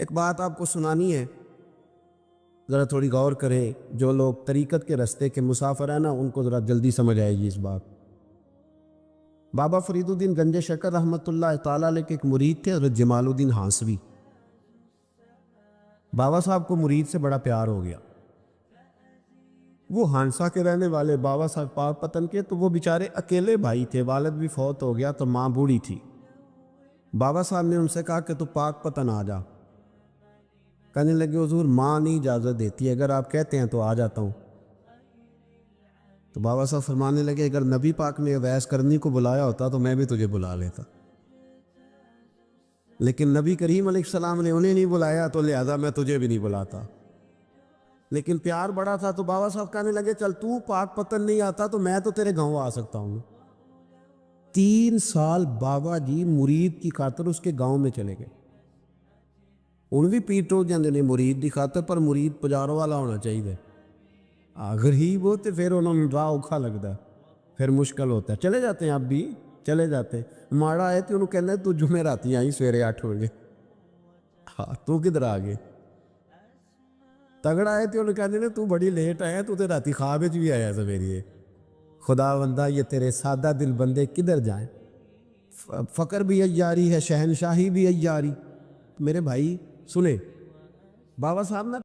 ایک بات آپ کو سنانی ہے، ذرا تھوڑی غور کریں. جو لوگ طریقت کے رستے کے مسافر ہیں نا، ان کو ذرا جلدی سمجھ آئے گی اس بات. بابا فرید الدین گنج شکر رحمۃ اللہ تعالیٰ علیہ کے ایک مرید تھے حضرت جمال الدین ہانسوی. بابا صاحب کو مرید سے بڑا پیار ہو گیا. وہ ہانسا کے رہنے والے بابا صاحب پاک پتن کے، تو وہ بیچارے اکیلے بھائی تھے، والد بھی فوت ہو گیا تو ماں بوڑھی تھی. بابا صاحب نے ان سے کہا کہ تو پاک پتن آ جا. کہنے لگے حضور ماں نہیں اجازت دیتی، اگر آپ کہتے ہیں تو آ جاتا ہوں. تو بابا صاحب فرمانے لگے اگر نبی پاک نے اویس کرنی کو بلایا ہوتا تو میں بھی تجھے بلا لیتا، لیکن نبی کریم علیہ السلام نے انہیں نہیں بلایا تو لہذا میں تجھے بھی نہیں بلاتا. لیکن پیار بڑا تھا تو بابا صاحب کہنے لگے چل تو پاک پتن نہیں آتا تو میں تو تیرے گاؤں آ سکتا ہوں. 3 سال بابا جی مرید کی خاطر اس کے گاؤں میں چلے گئے. ان بھی پیٹو جاندے نے مرید کی خاطر، پر مرید پجاروں والا ہونا چاہیے. غریب ہو تو پھر انہوں نے راہ اوکھا لگتا ہے، پھر مشکل ہوتا ہے. چلے جاتے ہیں آپ بھی، چلے جاتے. ماڑا آئے تو انہوں کہنا ہے تو جمعہ راتی آئی سویرے 8 بجے. ہاں تو کدھر آگے. تگڑا آئے تو انہوں کہنے نے تو بڑی لیٹ آیا، تو تے راتی خواب وچ بھی آیا سویرے. خدا بندہ یہ تیرے سادہ دل بندے کدھر جائیں. فقر بھی عیاری ہے، شہنشاہی بھی عیاری. میرے بھائی سنیں، بابا صاحب نا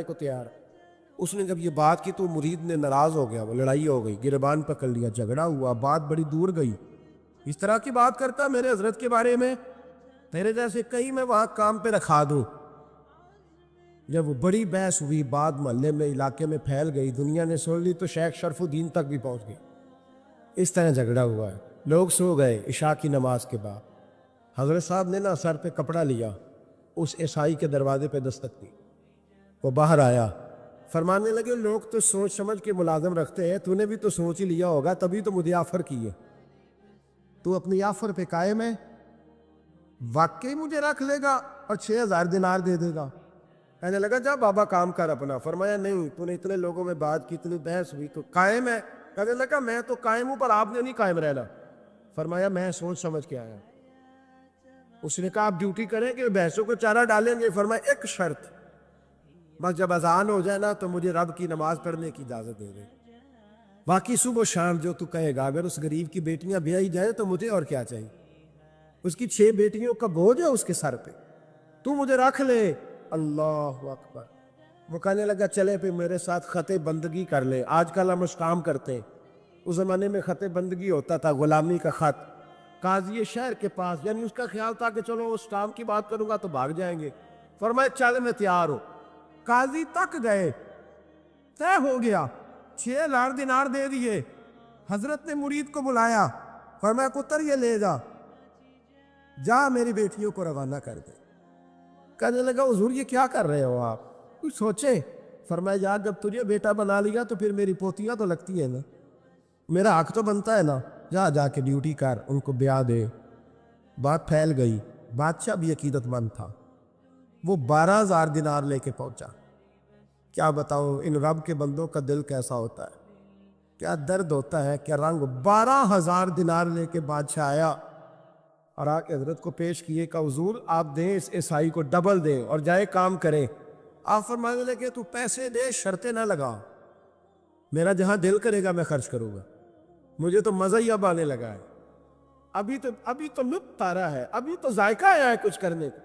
کو تیار. اس نے جب یہ بات کی تو مرید نے ناراض ہو گیا, وہ لڑائی ہو گئی, گریبان پکڑ لیا, جھگڑا ہوا, بات بڑی دور گئی. اس طرح کی بات کرتا میرے حضرت کے بارے میں, تیرے جیسے کہیں میں وہاں کام پہ رکھا دوں. جب وہ بڑی بحث ہوئی, بات محلے میں علاقے میں پھیل گئی, دنیا نے سن لی تو شیخ شرف الدین تک بھی پہنچ گئی. اس طرح جھگڑا ہوا ہے. لوگ سو گئے عشاء کی نماز کے بعد. حضرت صاحب نے نا سر پہ کپڑا لیا, اس عیسائی کے دروازے پہ دستک دی. وہ باہر آیا, فرمانے لگے لوگ تو سوچ سمجھ کے ملازم رکھتے ہیں, تو نے بھی تو سوچ ہی لیا ہوگا, تبھی تو مجھے آفر کی ہے. تو اپنی آفر پہ قائم ہے؟ واقعی مجھے رکھ لے گا اور 6000 دینار دے دے گا؟ کہنے لگا جا بابا کام کر اپنا. فرمایا نہیں, تو نے اتنے لوگوں میں بات کی, اتنی بحث ہوئی, تو قائم ہے؟ کہنے لگا میں تو قائم ہوں, پر آپ نے نہیں قائم رہنا. فرمایا میں سوچ سمجھ کے آیا. اس نے کہا آپ ڈیوٹی کریں کہ بحثوں کو چارہ ڈالیں گے؟ فرمایا ایک شرط, بس جب اذان ہو جائے نا تو مجھے رب کی نماز پڑھنے کی اجازت دے دے, باقی صبح و شام جو تو کہے گا. اگر اس غریب کی بیٹیاں بیائی جائیں تو مجھے اور کیا چاہیے؟ اس کی 6 بیٹیوں کا بوجھ ہے اس کے سر پہ, تو مجھے رکھ لے. اللہ اکبر. وہ کہنے لگا چلے پہ میرے ساتھ خط بندگی کر لے. آج کل ہم اس کام کرتے ہیں, اس زمانے میں خط بندگی ہوتا تھا, غلامی کا خط. قاضی شہر کے پاس, یعنی اس کا خیال تھا کہ چلو اس کام کی بات کروں گا تو بھاگ جائیں گے. فرمایا چل میں تیار ہوں. قاضی تک گئے, طے ہو گیا, 6000 دینار دے دیے. حضرت نے مرید کو بلایا, فرمایا پتر یہ لے جا, جا میری بیٹیوں کو روانہ کر دے. کہنے لگا حضور یہ کیا کر رہے ہو آپ, کچھ سوچے. فرمایا یار جب تجھے بیٹا بنا لیا تو پھر میری پوتیاں تو لگتی ہیں نا, میرا حق تو بنتا ہے نا. جا کے ڈیوٹی کر, ان کو بیاہ دے. بات پھیل گئی. بادشاہ بھی عقیدت مند تھا, وہ 12000 دینار لے کے پہنچا. کیا بتاؤ ان رب کے بندوں کا دل کیسا ہوتا ہے, کیا درد ہوتا ہے, کیا رنگ. 12000 دینار لے کے بادشاہ آیا اور آ کے حضرت کو پیش کیے کہ حضور آپ دیں اس عیسائی کو ڈبل دیں اور جائے کام کریں. آپ فرمانے لگے تو پیسے دے, شرطیں نہ لگا, میرا جہاں دل کرے گا میں خرچ کروں گا. مجھے تو مزہ ہی اب آنے لگا ہے, ابھی تو لطف آ رہا ہے, ابھی تو ذائقہ آیا ہے کچھ کرنے کا.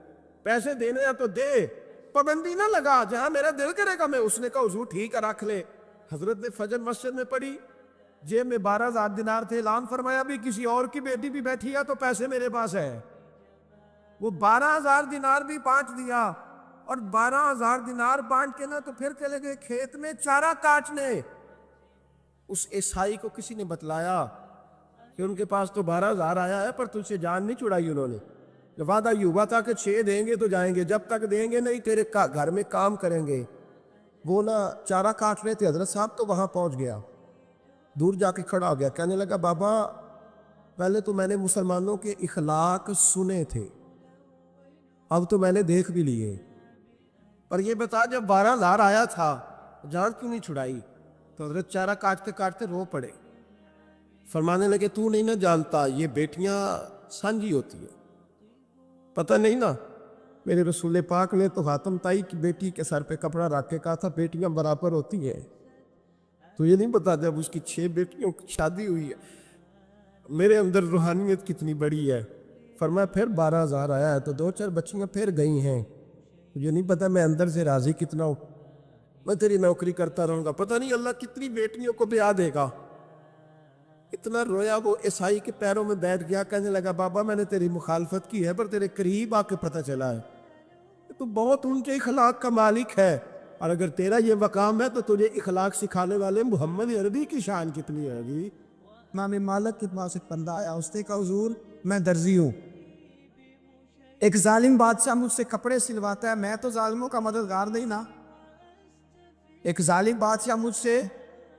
پیسے دینے ہیں تو دے, پابندی نہ لگا, جہاں میرا دل کرے گا میں. اس نے کہا حضور ٹھیک ہے رکھ لے. حضرت نے فجر مسجد میں پڑھی, جیب میں 12000 دینار تھے. اعلان فرمایا بھی کسی اور کی بیٹی بھی بیٹھی ہے تو پیسے میرے پاس ہے. وہ 12000 دینار بھی بانٹ دیا, اور 12000 دینار بانٹ کے نا تو پھر چلے گئے کھیت میں چارہ کاٹنے. اس عیسائی کو کسی نے بتلایا کہ ان کے پاس تو 12000 آیا ہے, پر تجھ سے جان نہیں چھڑائی انہوں نے. جب وعدہ یہ ہوا تھا کہ 6 دیں گے تو جائیں گے, جب تک دیں گے نہیں تیرے گھر میں کام کریں گے. وہ نا چارہ کاٹ رہے تھے. حضرت صاحب تو وہاں پہنچ گیا, دور جا کے کھڑا ہو گیا. کہنے لگا بابا پہلے تو میں نے مسلمانوں کے اخلاق سنے تھے, اب تو میں نے دیکھ بھی لیے, پر یہ بتا جب 12000 آیا تھا جان کیوں نہیں چھڑائی؟ تو حضرت چارہ کاٹتے کاٹتے رو پڑے. فرمانے لگے تو نہیں نہ جانتا, یہ بیٹیاں سانجھی ہوتی ہیں, پتہ نہیں نا. میرے رسول پاک نے تو حاتم تائی کی بیٹی کے سر پہ کپڑا رکھ کے کہا تھا بیٹیاں برابر ہوتی ہیں. تو یہ نہیں پتا جب اس کی 6 بیٹیوں کی شادی ہوئی ہے میرے اندر روحانیت کتنی بڑی ہے. فرمایا پھر 12000 آیا ہے تو 2-4 بچیاں پھر گئی ہیں. یہ نہیں پتا میں اندر سے راضی کتنا ہوں, میں تیری نوکری کرتا رہوں گا, پتہ نہیں اللہ کتنی بیٹیوں کو بیاہ دے گا. اتنا رویا, وہ عیسائی کے پیروں میں بیٹھ گیا. کہنے لگا بابا میں نے تیری مخالفت کی ہے, پر تیرے قریب آ کے پتہ چلا ہے تو بہت اونچے اخلاق کا مالک ہے, اور اگر تیرا یہ مقام ہے تو تجھے اخلاق سکھانے والے محمد عربی کی شان کتنی ہے گی. امام مالک کے پاس ایک بندہ آیا, اس نے کہا حضور میں درزی ہوں, ایک ظالم بادشاہ مجھ سے کپڑے سلواتا ہے, میں تو ظالموں کا مددگار نہیں نا. ایک ظالم بادشاہ مجھ سے,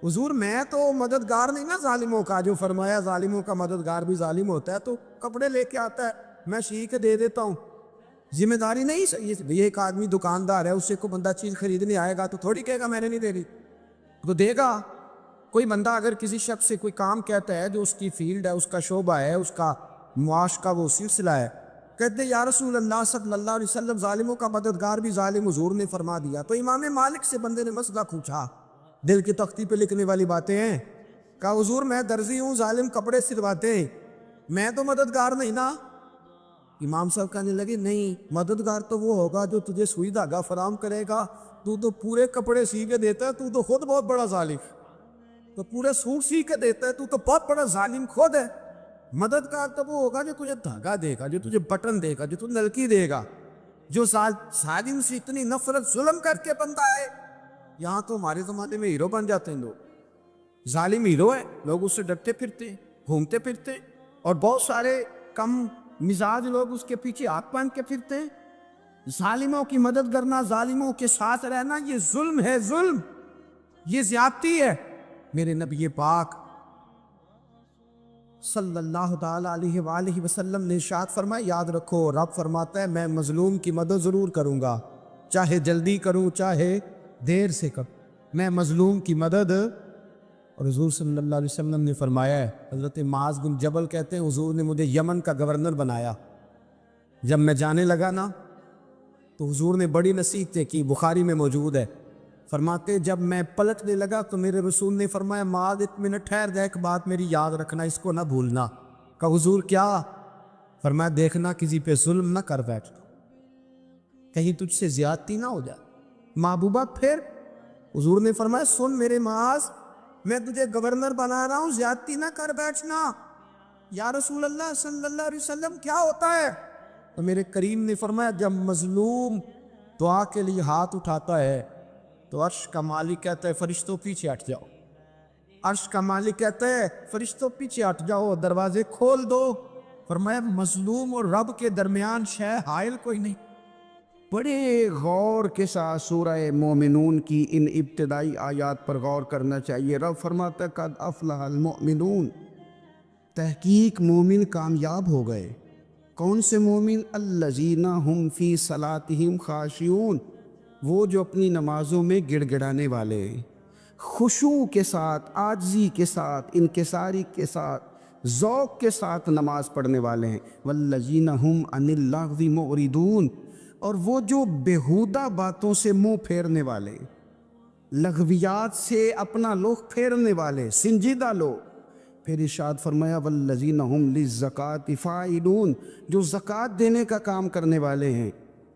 حضور میں تو مددگار نہیں نا ظالموں کا, جو فرمایا ظالموں کا مددگار بھی ظالم ہوتا ہے, تو کپڑے لے کے آتا ہے میں سی کے دے دیتا ہوں, ذمہ داری نہیں. یہ ایک آدمی دکاندار ہے, اس سے کوئی بندہ چیز خریدنے آئے گا تو تھوڑی کہے گا میں نے نہیں دے دی, تو دے گا. کوئی بندہ اگر کسی شخص سے کوئی کام کہتا ہے جو اس کی فیلڈ ہے, اس کا شعبہ ہے, اس کا معاش کا وہ سلسلہ ہے, کہتے ہیں یا رسول اللہ صلی اللہ علیہ وسلم ظالموں کا مددگار بھی ظالم, حضور نے فرما دیا. تو امام مالک سے بندے نے مسئلہ پوچھا, دل کی تختی پہ لکھنے والی باتیں ہیں. کہا حضور میں درزی ہوں, ظالم کپڑے سلواتے, میں تو مددگار نہیں نا. امام صاحب کہنے لگے نہیں، مددگار تو وہ ہوگا جو تجھے سوئی دھاگا فراہم کرے گا، تو تو پورے کپڑے سی کے دیتا ہے، تو تو خود بہت بڑا ظالم، تو پورے سوٹ سی کے دیتا ہے، تو بہت بڑا ظالم خود ہے۔ مددگار تو وہ ہوگا جو تجھے دھاگا دے گا، جو تجھے بٹن دے گا، جو تجھے نلکی دے گا، جو ظالم سے اتنی نفرت ظلم کر کے بنتا ہے۔ یہاں تو ہمارے زمانے میں ہیرو بن جاتے ہیں لوگ، ظالم ہیرو ہے، لوگ اس سے ڈرتے پھرتے گھومتے پھرتے، اور بہت سارے کم مزاج لوگ اس کے پیچھے ہاتھ باندھ کے پھرتے ہیں۔ ظالموں کی مدد کرنا، ظالموں کے ساتھ رہنا، یہ ظلم ہے، ظلم، یہ زیادتی ہے۔ میرے نبی پاک صلی اللہ تعالی علیہ وآلہ وسلم نے ارشاد فرمایا، یاد رکھو رب فرماتا ہے میں مظلوم کی مدد ضرور کروں گا، چاہے جلدی کروں چاہے دیر سے کروں، میں مظلوم کی مدد۔ اور حضور صلی اللہ علیہ وسلم نے فرمایا ہے، حضرت معاذ بن جبل کہتے ہیں حضور نے مجھے یمن کا گورنر بنایا، جب میں جانے لگا نا تو حضور نے بڑی نصیحتیں کی، بخاری میں موجود ہے، فرماتے جب میں پلٹنے لگا تو میرے رسول نے فرمایا معاذ ایک منٹ ٹھہر جا، ایک بات میری یاد رکھنا، اس کو نہ بھولنا۔ کہا حضور کیا؟ فرمایا دیکھنا کسی پہ ظلم نہ کر بیٹھ، کہیں تجھ سے زیادتی نہ ہو جائے۔ محبوبہ پھر حضور نے فرمایا سن میرے معاذ، میں تجھے گورنر بنا رہا ہوں، زیادتی نہ کر بیٹھنا۔ یا رسول اللہ صلی اللہ علیہ وسلم کیا ہوتا ہے؟ تو میرے کریم نے فرمایا جب مظلوم دعا کے لیے ہاتھ اٹھاتا ہے تو عرش کا مالک کہتا ہے فرشتوں پیچھے ہٹ جاؤ، عرش کا مالک کہتا ہے فرشتوں پیچھے ہٹ جاؤ، دروازے کھول دو۔ فرمایا مظلوم اور رب کے درمیان شے حائل کوئی نہیں۔ بڑے غور کے ساتھ سورہ مومنون کی ان ابتدائی آیات پر غور کرنا چاہیے۔ رب فرماتا ہے قد افلح المؤمنون، تحقیق مومن کامیاب ہو گئے۔ کون سے مومن؟ الذین ہم فی صلاتہم خاشعون، وہ جو اپنی نمازوں میں گڑ گڑانے والے ہیں، خشوع کے ساتھ، عاجزی کے ساتھ، انکساری کے ساتھ، ذوق کے ساتھ نماز پڑھنے والے ہیں۔ والذین ہم عن اللغو معرضون، اور وہ جو بیہودہ باتوں سے منہ پھیرنے والے، لغویات سے اپنا رخ پھیرنے والے، سنجیدہ لوگ۔ پھر ارشاد فرمایا والذین ہم للزکاۃ فاعلون، جو زکوٰۃ دینے کا کام کرنے والے ہیں۔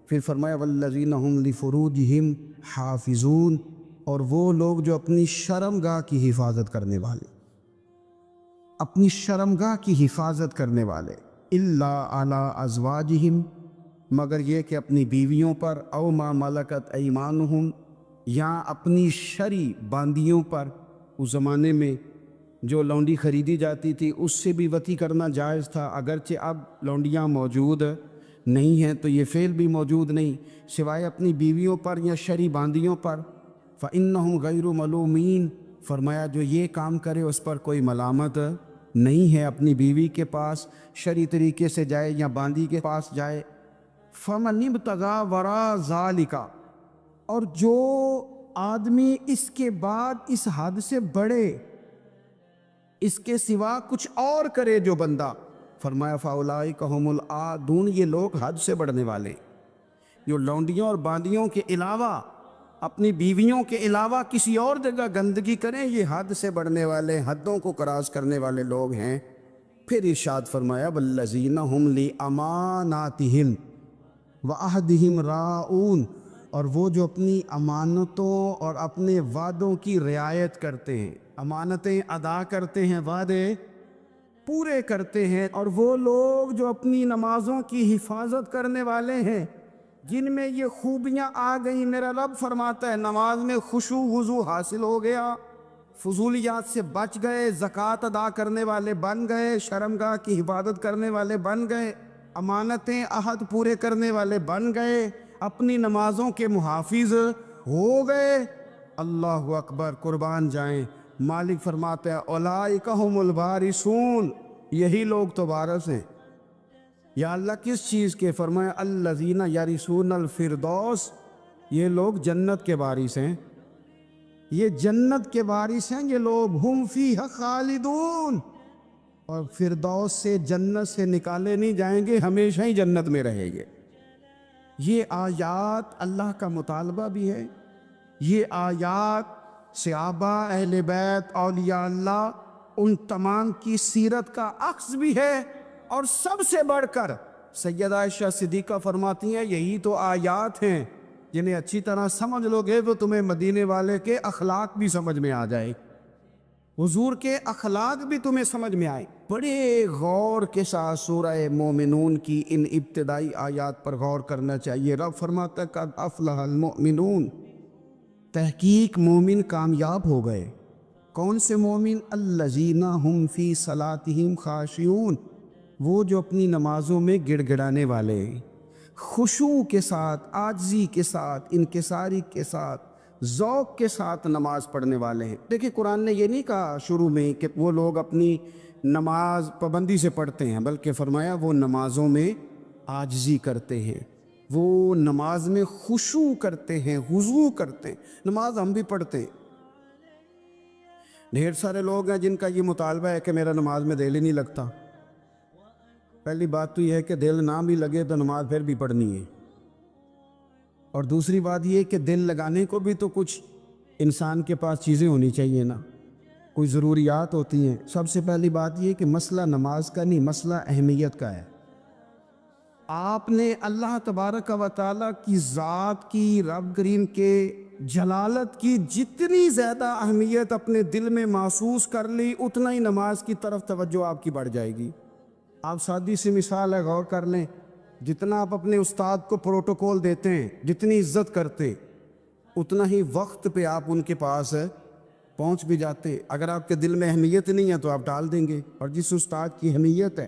پھر فرمایا والذین ہم لفروجہم حافظون، اور وہ لوگ جو اپنی شرمگاہ کی حفاظت کرنے والے، اپنی شرمگاہ کی حفاظت کرنے والے، الا علی ازواجہم، مگر یہ کہ اپنی بیویوں پر، او ما ملکت ایمانہم، یا اپنی شرعی باندیوں پر۔ اس زمانے میں جو لونڈی خریدی جاتی تھی اس سے بھی وطی کرنا جائز تھا، اگرچہ اب لونڈیاں موجود نہیں ہیں تو یہ فعل بھی موجود نہیں، سوائے اپنی بیویوں پر یا شرعی باندیوں پر۔ فإنہم غیر ملومین، فرمایا جو یہ کام کرے اس پر کوئی ملامت نہیں ہے، اپنی بیوی کے پاس شرعی طریقے سے جائے یا باندی کے پاس جائے۔ فمن ابتغى وراء ذلك، اور جو آدمی اس کے بعد اس حد سے بڑھے، اس کے سوا کچھ اور کرے جو بندہ، فرمایا فاولئک هم العادون، یہ لوگ حد سے بڑھنے والے، جو لونڈیوں اور باندیوں کے علاوہ، اپنی بیویوں کے علاوہ کسی اور جگہ گندگی کریں، یہ حد سے بڑھنے والے، حدوں کو کراس کرنے والے لوگ ہیں۔ پھر ارشاد فرمایا والذین هم لاماناتہم وعہدہم راعون، اور وہ جو اپنی امانتوں اور اپنے وعدوں کی رعایت کرتے ہیں، امانتیں ادا کرتے ہیں، وعدے پورے کرتے ہیں، اور وہ لوگ جو اپنی نمازوں کی حفاظت کرنے والے ہیں، جن میں یہ خوبیاں آ گئیں۔ میرا رب فرماتا ہے نماز میں خشوع وضو حاصل ہو گیا، فضولیات سے بچ گئے، زکوٰۃ ادا کرنے والے بن گئے، شرمگاہ کی حفاظت کرنے والے بن گئے، امانتیں عہد پورے کرنے والے بن گئے، اپنی نمازوں کے محافظ ہو گئے۔ اللہ اکبر، قربان جائیں۔ مالک فرماتا ہے اولئک هم الوارثون، یہی لوگ تو وارث ہیں۔ یا اللہ کس چیز کے؟ فرمایا الذین یرثون الفردوس، یہ لوگ جنت کے وارث ہیں، یہ جنت کے وارث ہیں یہ لوگ، ہم فیہا خالدون، اور فردوس سے، جنت سے نکالے نہیں جائیں گے، ہمیشہ ہی جنت میں رہیں گے۔ یہ آیات اللہ کا مطالبہ بھی ہے، یہ آیات صحابہ، اہل بیت، اولیاء اللہ، ان تمام کی سیرت کا عکس بھی ہے، اور سب سے بڑھ کر سیدہ عائشہ صدیقہ فرماتی ہیں یہی تو آیات ہیں جنہیں اچھی طرح سمجھ لو گے تو تمہیں مدینے والے کے اخلاق بھی سمجھ میں آ جائے، حضور کے اخلاق بھی تمہیں سمجھ میں آئے۔ بڑے غور کے ساتھ سورہ مومنون کی ان ابتدائی آیات پر غور کرنا چاہیے۔ رب فرماتا ہے قد افلح المؤمنون، تحقیق مومن کامیاب ہو گئے۔ کون سے مومن؟ الذین ہم فی صلاتہم خاشعون، وہ جو اپنی نمازوں میں گڑ گڑانے والے ہیں، خشوع کے ساتھ، عاجزی کے ساتھ، انکساری کے ساتھ، ذوق کے ساتھ نماز پڑھنے والے ہیں۔ دیکھیں قرآن نے یہ نہیں کہا شروع میں کہ وہ لوگ اپنی نماز پابندی سے پڑھتے ہیں، بلکہ فرمایا وہ نمازوں میں عاجزی کرتے ہیں، وہ نماز میں خشوع کرتے ہیں، خضوع کرتے ہیں۔ نماز ہم بھی پڑھتے ہیں، ڈھیر سارے لوگ ہیں جن کا یہ مطالبہ ہے کہ میرا نماز میں دل ہی نہیں لگتا۔ پہلی بات تو یہ ہے کہ دل نہ بھی لگے تو نماز پھر بھی پڑھنی ہے، اور دوسری بات یہ کہ دل لگانے کو بھی تو کچھ انسان کے پاس چیزیں ہونی چاہیے نا، کوئی ضروریات ہوتی ہیں۔ سب سے پہلی بات یہ کہ مسئلہ نماز کا نہیں، مسئلہ اہمیت کا ہے۔ آپ نے اللہ تبارک و تعالیٰ کی ذات کی، رب کریم کے جلالت کی جتنی زیادہ اہمیت اپنے دل میں محسوس کر لی، اتنا ہی نماز کی طرف توجہ آپ کی بڑھ جائے گی۔ آپ سادی سی مثال ہے، غور کر لیں، جتنا آپ اپنے استاد کو پروٹوکول دیتے ہیں، جتنی عزت کرتے، اتنا ہی وقت پہ آپ ان کے پاس پہنچ بھی جاتے۔ اگر آپ کے دل میں اہمیت نہیں ہے تو آپ ٹال دیں گے، اور جس استاد کی اہمیت ہے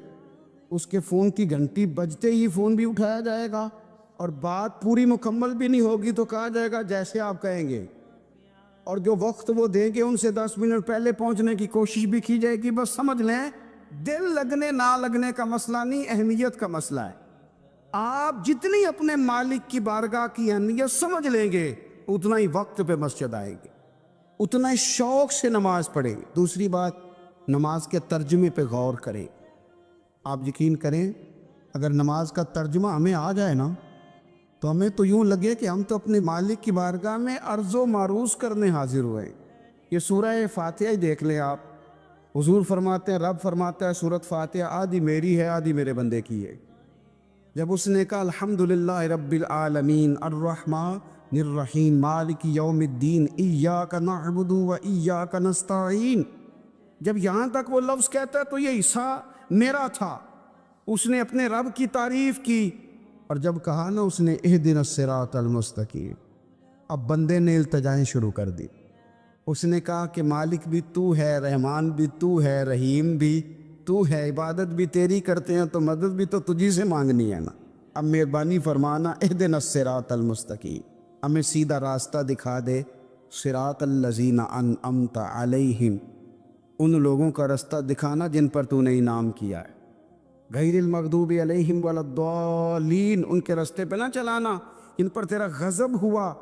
اس کے فون کی گھنٹی بجتے ہی فون بھی اٹھایا جائے گا، اور بات پوری مکمل بھی نہیں ہوگی تو کہا جائے گا جیسے آپ کہیں گے، اور جو وقت وہ دیں گے ان سے 10 منٹ پہلے پہنچنے کی کوشش بھی کی جائے گی۔ بس سمجھ لیں دل لگنے نہ لگنے کا مسئلہ نہیں، اہمیت کا مسئلہ ہے۔ آپ جتنی اپنے مالک کی بارگاہ کی اہمیت سمجھ لیں گے، اتنا ہی وقت پہ مسجد آئیں گے، اتنا ہی شوق سے نماز پڑھیں۔ دوسری بات، نماز کے ترجمے پہ غور کریں۔ آپ یقین کریں اگر نماز کا ترجمہ ہمیں آ جائے نا تو ہمیں تو یوں لگے کہ ہم تو اپنے مالک کی بارگاہ میں عرض و معروض کرنے حاضر ہوئے۔ یہ سورہ فاتحہ ہی دیکھ لیں آپ، حضور فرماتے ہیں، رب فرماتا ہے سورۃ فاتحہ آدھی میری ہے آدھی میرے بندے کی ہے۔ جب اس نے کہا الحمدللہ رب العالمین الرحمن الرحیم مالک یوم الدین ایاک نعبد و ایاک نستعین، جب یہاں تک وہ لفظ کہتا ہے تو یہ حصہ میرا تھا، اس نے اپنے رب کی تعریف کی، اور جب کہا نا اس نے اہدنا الصراط المستقیم، اب بندے نے التجائیں شروع کر دی۔ اس نے کہا کہ مالک بھی تو ہے، رحمان بھی تو ہے، رحیم بھی تو ہے، عبادت بھی تیری کرتے ہیں تو مدد بھی تو تجھی سے مانگنی ہے نا، اب مہربانی فرمانا اہدنا الصراط المستقیم، ہمیں سیدھا راستہ دکھا دے، صراط الذین انعمت علیہم، ان لوگوں کا راستہ دکھانا جن پر تو نے انعام کیا ہے، غیر المغضوب علیہم ولا الضالین، ان کے راستے پہ نہ چلانا جن پر تیرا غضب ہوا،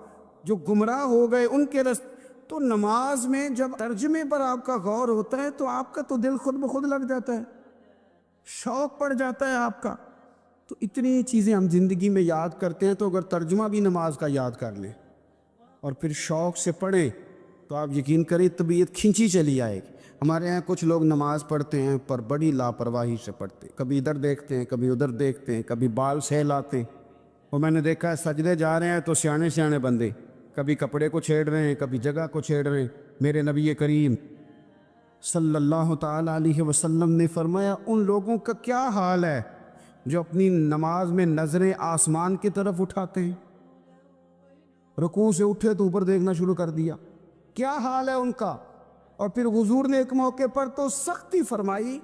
جو گمراہ ہو گئے ان کے راستے۔ تو نماز میں جب ترجمے پر آپ کا غور ہوتا ہے تو آپ کا تو دل خود بخود لگ جاتا ہے، شوق پڑ جاتا ہے آپ کا۔ تو اتنی چیزیں ہم زندگی میں یاد کرتے ہیں، تو اگر ترجمہ بھی نماز کا یاد کر لیں اور پھر شوق سے پڑھیں تو آپ یقین کریں طبیعت کھنچی چلی آئے گی۔ ہمارے یہاں کچھ لوگ نماز پڑھتے ہیں پر بڑی لاپرواہی سے پڑھتے ہیں، کبھی ادھر دیکھتے ہیں کبھی ادھر دیکھتے ہیں، کبھی بال سہلاتے ہیں۔ وہ میں نے دیکھا ہے سجدے جا رہے ہیں تو سیانے سیانے بندے کبھی کپڑے کو چھیڑ رہے ہیں، کبھی جگہ کو چھیڑ رہے ہیں۔ میرے نبی کریم صلی اللہ تعالیٰ علیہ وسلم نے فرمایا ان لوگوں کا کیا حال ہے جو اپنی نماز میں نظریں آسمان کی طرف اٹھاتے ہیں، رکوع سے اٹھے تو اوپر دیکھنا شروع کر دیا، کیا حال ہے ان کا۔ اور پھر حضور نے ایک موقع پر تو سختی فرمائی،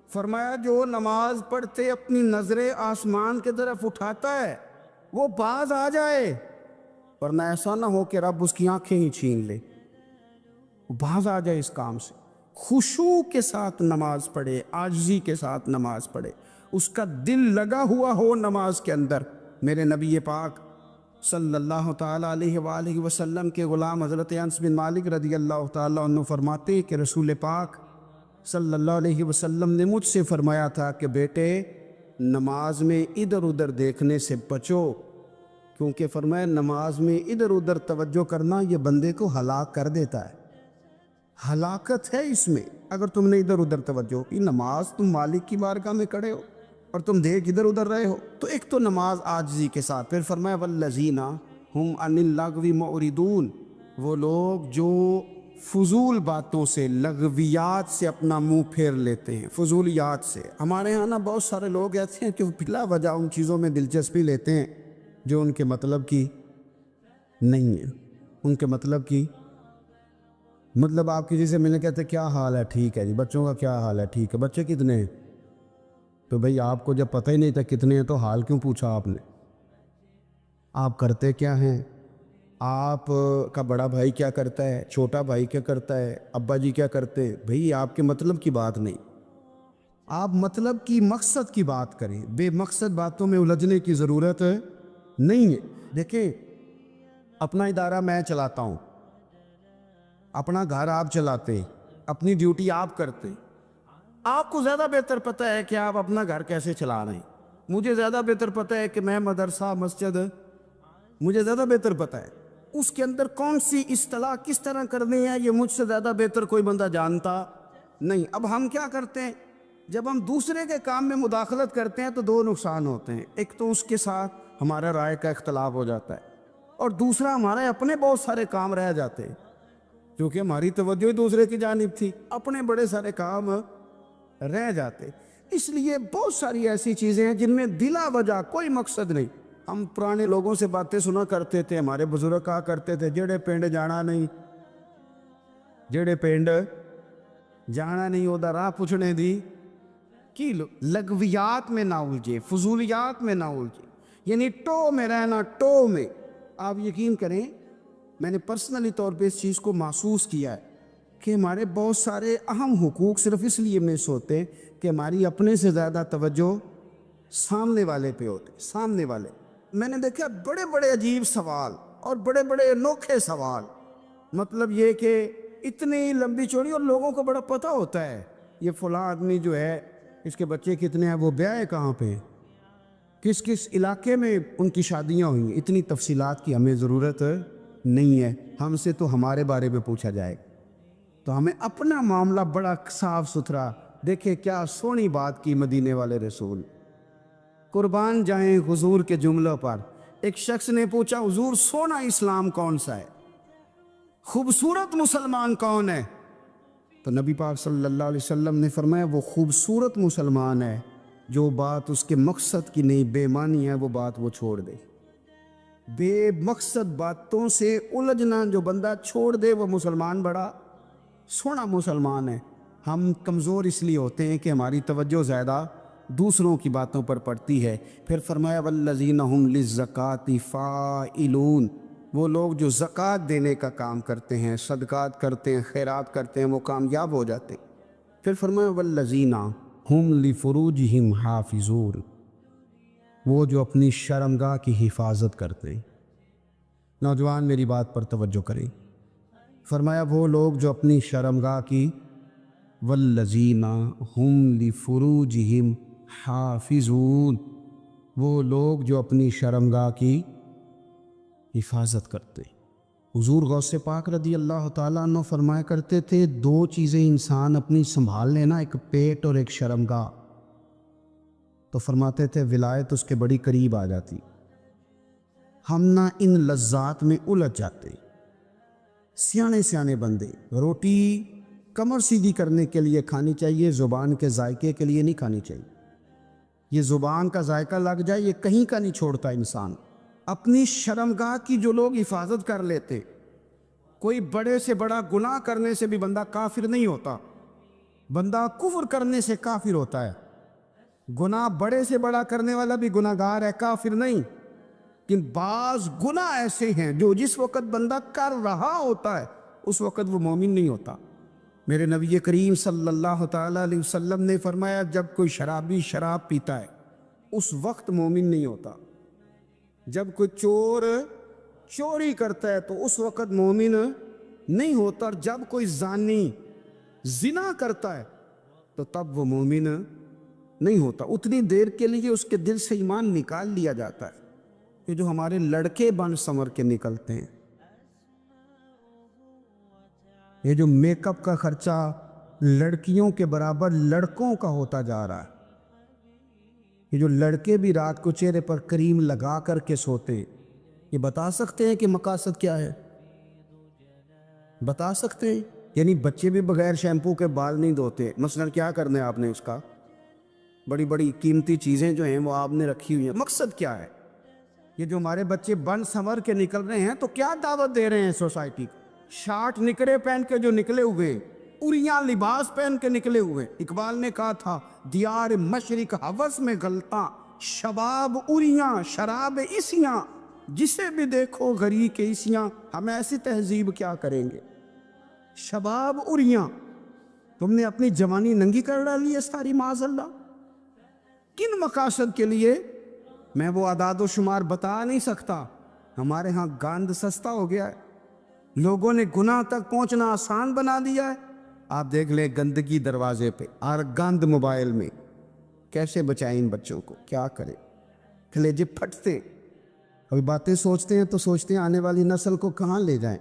فرمایا جو نماز پڑھتے اپنی نظریں آسمان کی طرف اٹھاتا ہے وہ باز آ جائے، ورنہ ایسا نہ ہو کہ رب اس کی آنکھیں ہی چھین لے، وہ باز آ جائے اس کام سے۔ خشوع کے ساتھ نماز پڑھے، عاجزی کے ساتھ نماز پڑھے، اس کا دل لگا ہوا ہو نماز کے اندر۔ میرے نبی پاک صلی اللہ تعالیٰ علیہ وآلہ وسلم کے غلام حضرت انس بن مالک رضی اللہ تعالیٰ عنہ فرماتے ہیں کہ رسول پاک صلی اللہ علیہ وسلم نے مجھ سے فرمایا تھا کہ بیٹے نماز میں ادھر ادھر دیکھنے سے بچو، کیونکہ فرمایا نماز میں ادھر ادھر توجہ کرنا یہ بندے کو ہلاک کر دیتا ہے، ہلاکت ہے اس میں۔ اگر تم نے ادھر ادھر توجہ کی، نماز تم مالک کی بارگاہ میں کھڑے ہو، اور تم دیکھ ادھر ادھر رہے ہو. تو ایک تو نماز عاجزی کے ساتھ. پھر فرمایا والذین ہم عن اللغو معرضون، وہ لوگ جو فضول باتوں سے، لغویات سے اپنا منہ پھیر لیتے ہیں، فضولیات سے. ہمارے ہاں نا بہت سارے لوگ ایسے ہیں کہ وہ بلا وجہ ان چیزوں میں دلچسپی لیتے ہیں جو ان کے مطلب کی نہیں ہے. ان کے مطلب کی مطلب آپ کسی سے ملنے کہتے کیا حال ہے، ٹھیک ہے جی. بچوں کا کیا حال ہے، ٹھیک ہے. بچے کتنے ہیں؟ تو بھئی آپ کو جب پتہ ہی نہیں تھا کتنے ہیں تو حال کیوں پوچھا آپ نے؟ آپ کرتے کیا ہیں؟ آپ کا بڑا بھائی کیا کرتا ہے، چھوٹا بھائی کیا کرتا ہے، ابا جی کیا کرتے ہیں؟ بھئی آپ کے مطلب کی بات نہیں. آپ مطلب کی، مقصد کی بات کریں. بے مقصد باتوں میں الجھنے کی ضرورت نہیں ہے. دیکھیں، اپنا ادارہ میں چلاتا ہوں، اپنا گھر آپ چلاتے، اپنی ڈیوٹی آپ کرتے. آپ کو زیادہ بہتر پتہ ہے کہ آپ اپنا گھر کیسے چلا رہے ہیں. مجھے زیادہ بہتر پتہ ہے کہ میں مدرسہ، مسجد، مجھے زیادہ بہتر پتہ ہے اس کے اندر کون سی اصطلاح کس طرح کرنی ہے. یہ مجھ سے زیادہ بہتر کوئی بندہ جانتا نہیں. اب ہم کیا کرتے ہیں، جب ہم دوسرے کے کام میں مداخلت کرتے ہیں تو دو نقصان ہوتے ہیں. ایک تو اس کے ساتھ ہمارا رائے کا اختلاف ہو جاتا ہے، اور دوسرا ہمارے اپنے بہت سارے کام رہ جاتے ہیں کیونکہ ہماری توجہ ہی دوسرے کی جانب تھی. اپنے بڑے سارے کام رہ جاتے. اس لیے بہت ساری ایسی چیزیں ہیں جن میں بلا وجہ کوئی مقصد نہیں. ہم پرانے لوگوں سے باتیں سنا کرتے تھے، ہمارے بزرگ کہا کرتے تھے جڑے پنڈ جانا نہیں، جڑے پنڈ جانا نہیں ادھر راہ پوچھنے دی کی. لغویات میں نہ الجھے، فضولیات میں نہ الجھے، یعنی ٹو میں رہنا، ٹو میں. آپ یقین کریں، میں نے پرسنلی طور پہ اس چیز کو محسوس کیا ہے کہ ہمارے بہت سارے اہم حقوق صرف اس لیے مس ہوتے ہیں کہ ہماری اپنے سے زیادہ توجہ سامنے والے پہ ہوتے. سامنے والے، میں نے دیکھا بڑے بڑے عجیب سوال اور بڑے بڑے انوکھے سوال، مطلب یہ کہ اتنی لمبی چوڑی، اور لوگوں کو بڑا پتہ ہوتا ہے یہ فلاں آدمی جو ہے اس کے بچے کتنے ہیں، وہ بیاہ ہے کہاں پہ، کس کس علاقے میں ان کی شادیاں ہوئی ہیں. اتنی تفصیلات کی ہمیں ضرورت نہیں ہے. ہم سے تو ہمارے بارے میں پوچھا جائے تو ہمیں اپنا معاملہ بڑا صاف ستھرا. دیکھیں کیا سونی بات کی مدینے والے رسول، قربان جائیں حضور کے جملوں پر. ایک شخص نے پوچھا حضور سونا اسلام کون سا ہے، خوبصورت مسلمان کون ہے؟ تو نبی پاک صلی اللہ علیہ وسلم نے فرمایا وہ خوبصورت مسلمان ہے جو بات اس کے مقصد کی نہیں، بے معنی ہے، وہ بات وہ چھوڑ دے. بے مقصد باتوں سے الجھنا جو بندہ چھوڑ دے وہ مسلمان بڑا سونا مسلمان ہے. ہم کمزور اس لیے ہوتے ہیں کہ ہماری توجہ زیادہ دوسروں کی باتوں پر پڑتی ہے. پھر فرمایا والذین ہم للزکاۃ فاعلون، وہ لوگ جو زکوٰۃ دینے کا کام کرتے ہیں، صدقات کرتے ہیں، خیرات کرتے ہیں، وہ کامیاب ہو جاتے ہیں. پھر فرمایا والذین ہم لفروجہم حافظون، وہ جو اپنی شرمگاہ کی حفاظت کرتے ہیں. نوجوان میری بات پر توجہ کریں. فرمایا وہ لوگ جو اپنی شرمگاہ کی، والذین ہم لفروجہم حافظون، وہ لوگ جو اپنی شرمگاہ کی حفاظت کرتے. حضور غوث پاک رضی اللہ تعالیٰ عنہ فرمایا کرتے تھے دو چیزیں انسان اپنی سنبھال لینا، ایک پیٹ اور ایک شرمگاہ. تو فرماتے تھے ولایت اس کے بڑی قریب آ جاتی. ہم نہ ان لذات میں الجھ جاتے. سیانے سیانے بندے روٹی کمر سیدھی کرنے کے لیے کھانی چاہیے، زبان کے ذائقے کے لیے نہیں کھانی چاہیے. یہ زبان کا ذائقہ لگ جائے یہ کہیں کا نہیں چھوڑتا انسان. اپنی شرمگاہ کی جو لوگ حفاظت کر لیتے، کوئی بڑے سے بڑا گناہ کرنے سے بھی بندہ کافر نہیں ہوتا، بندہ کفر کرنے سے کافر ہوتا ہے. گناہ بڑے سے بڑا کرنے والا بھی گناہ گار ہے، کافر نہیں. لیکن بعض گناہ ایسے ہیں جو جس وقت بندہ کر رہا ہوتا ہے اس وقت وہ مومن نہیں ہوتا. میرے نبی کریم صلی اللہ تعالیٰ علیہ وسلم نے فرمایا جب کوئی شرابی شراب پیتا ہے اس وقت مومن نہیں ہوتا. جب کوئی چور چوری کرتا ہے تو اس وقت مومن نہیں ہوتا. اور جب کوئی زانی زنا کرتا ہے تو تب وہ مومن نہیں ہوتا. اتنی دیر کے لیے اس کے دل سے ایمان نکال لیا جاتا ہے. یہ جو ہمارے لڑکے بن سنور کے نکلتے ہیں، یہ جو میک اپ کا خرچہ لڑکیوں کے برابر لڑکوں کا ہوتا جا رہا ہے، یہ جو لڑکے بھی رات کو چہرے پر کریم لگا کر کے سوتے، یہ بتا سکتے ہیں کہ مقاصد کیا ہے؟ بتا سکتے ہیں؟ یعنی بچے بھی بغیر شیمپو کے بال نہیں دھوتے، مثلا کیا کرنا ہے آپ نے اس کا؟ بڑی بڑی قیمتی چیزیں جو ہیں وہ آپ نے رکھی ہوئی ہیں، مقصد کیا ہے؟ یہ جو ہمارے بچے بن سنور کے نکل رہے ہیں تو کیا دعوت دے رہے ہیں سوسائٹی کو؟ شارٹ نکرے پہن کے جو نکلے ہوئے، اریاں لباس پہن کے نکلے ہوئے۔ اقبال نے کہا تھا دیار مشرق ہوس میں غلطاں، شباب اریاں شراب اسیاں، جسے بھی دیکھو غری کے اسیاں۔ ہم ایسی تہذیب کیا کریں گے؟ شباب اریاں، تم نے اپنی جوانی ننگی کر ڈالی ہے ساری، معاذ اللہ۔ کن مقاصد کے لیے؟ میں وہ اعداد و شمار بتا نہیں سکتا۔ ہمارے ہاں گاند سستا ہو گیا ہے، لوگوں نے گناہ تک پہنچنا آسان بنا دیا ہے۔ آپ دیکھ لیں گندگی دروازے پہ اور گند موبائل میں، کیسے بچائیں ان بچوں کو؟ کیا کریں؟ کلیجے پھٹتے۔ ابھی باتیں سوچتے ہیں تو سوچتے ہیں آنے والی نسل کو کہاں لے جائیں،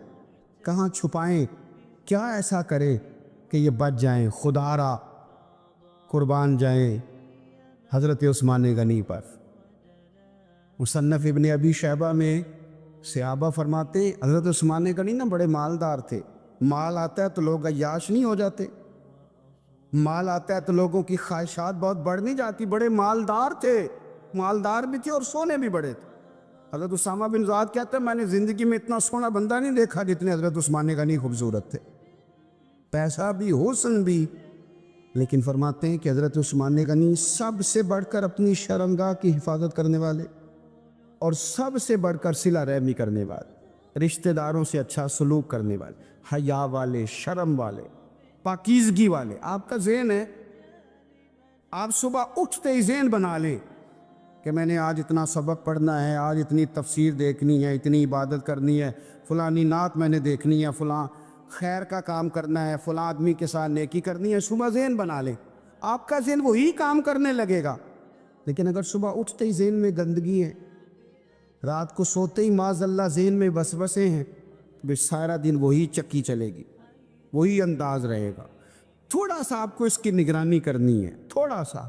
کہاں چھپائیں، کیا ایسا کریں کہ یہ بچ جائیں، خدا را قربان جائیں حضرت عثمان غنی پر۔ مصنف ابن ابی شیبہ میں صحابہ فرماتے ہیں حضرت عثمان غنی نا بڑے مالدار تھے۔ مال آتا ہے تو لوگ عیاش نہیں ہو جاتے، مال آتا ہے تو لوگوں کی خواہشات بہت بڑھ نہیں جاتی۔ بڑے مالدار تھے، مالدار بھی تھے اور سونے بھی بڑے تھے۔ حضرت اسامہ بن زیاد کہتے ہیں میں نے زندگی میں اتنا سونا بندہ نہیں دیکھا جتنے حضرت عثمان غنی خوبصورت تھے، پیسہ بھی حسن بھی۔ لیکن فرماتے ہیں کہ حضرت عثمان غنی سب سے بڑھ کر اپنی شرمگاہ کی حفاظت کرنے والے، اور سب سے بڑھ کر صلہ رحمی کرنے والے، رشتہ داروں سے اچھا سلوک کرنے والے، حیا والے، شرم والے، پاکیزگی والے۔ آپ کا ذہن ہے، آپ صبح اٹھتے ہی ذہن بنا لیں کہ میں نے آج اتنا سبق پڑھنا ہے، آج اتنی تفسیر دیکھنی ہے، اتنی عبادت کرنی ہے، فلانی نعت میں نے دیکھنی ہے، فلاں خیر کا کام کرنا ہے، فلاں آدمی کے ساتھ نیکی کرنی ہے۔ صبح ذہن بنا لیں، آپ کا ذہن وہی کام کرنے لگے گا۔ لیکن اگر صبح اٹھتے ہی ذہن میں گندگی ہے، رات کو سوتے ہی معاذ اللہ ذہن میں وسوسے ہیں، تو سارا دن وہی چکی چلے گی، وہی انداز رہے گا۔ تھوڑا سا آپ کو اس کی نگرانی کرنی ہے، تھوڑا سا۔